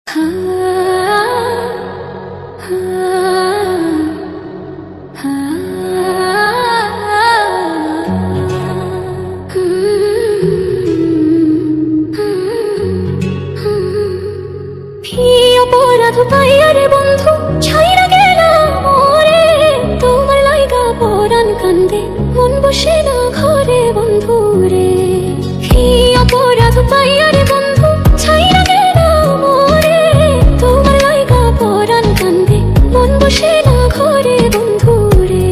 অপরাধ পাইয়ারে বন্ধু ছাইরা গেলাম ওরে, তোমার লাইগা পরাণ কান্দে মন বসে না ঘরে বন্ধু রে। কি অপরাধ পাইয়ারে বন্ধু ছাইরা গেলাম ওরে, তোমার লাইগা পরাণ কান্দে মন বসে না ঘরে বন্ধু রে।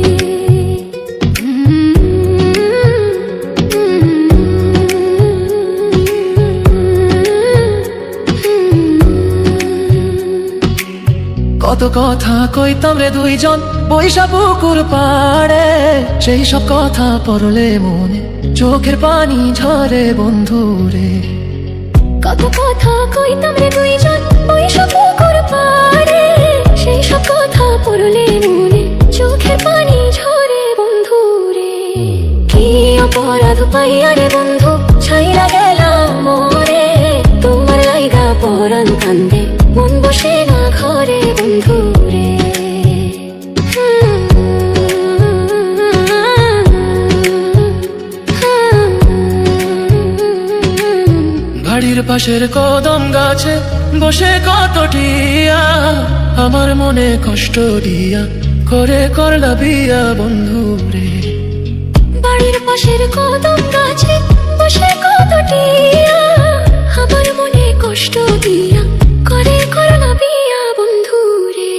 কত কথা কইতাম রে দুইজন বৈশা পুকুর পাড়ে, সেই সব কথা পড়লে মনে চোখের পানি ঝরে বন্ধু রে। কত কথা কইতাম রে দুইজন বৈশা পুকুর পাড়ে, সেই সব কথা পড়লে মনে চোখের পানি ঝরে বন্ধু রে। কি অপরাধ পাইয়া রে বন্ধু ছাইরা গেলাম মোরে, তোমার লাইগা পরাণ কান্দে মন বসে না ঘরে বন্ধু রে। বাড়ির পাশের কদম গাছে বসে কত টিয়া, আমার মনে কষ্ট দিয়া করে করলা বিয়া বন্ধু রে। বাড়ির পাশের কদম গাছে বসে কত টিয়া, আমার মনে কষ্ট দিয়া করে করলা বিয়া বন্ধু রে।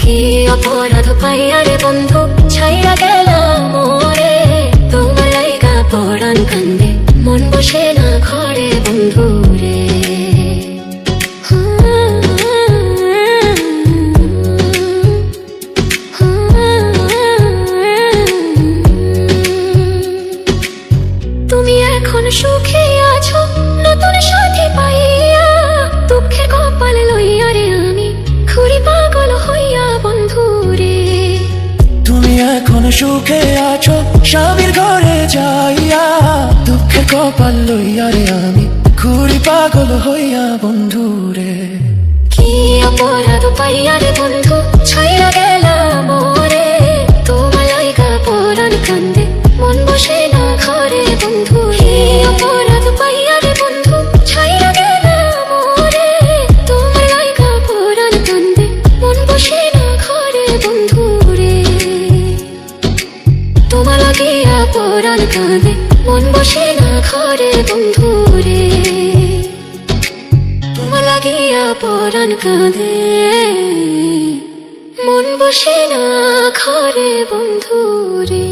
কি অপরাধ পাইয়া রে বন্ধু ছাইরা গেলাম মোরে, তোমার লাইগা পরাণ কান্দে মন বসে না ঘরে বন্ধু রে। তুমি এখন সুখে আছো নতুন সাথী পাইয়া, দুঃখের কপাল লইয়া রে আমি ঘুরি পাগল হইয়া বন্ধু রে। তুমি এখন সুখে আছো স্বামীর ঘরে যাইয়া, দুঃখের কপাল লইয়া রে আমি ঘুরি পাগল হইয়া বন্ধু রে। কি অপরাধ পাইয়া রে বন্ধু ছাইরা গেলাম মোরে, তোমার লাইগা পরাণ কান্দে মন বসে না ঘরে বন্ধু। কি অপরাধ পাইয়া রে বন্ধু ছাইরা গেলাম মোরে, তোমার লাইগা পরাণ কান্দে মন বসে না ঘরে বন্ধু রে। তোমার লাগিয়া পরাণ কান্দে মন বসে না ঘরে বন্ধু রে। তোমার লাগিয়া পরাণ কাঁদে মন বসে না ঘরে বন্ধু রে।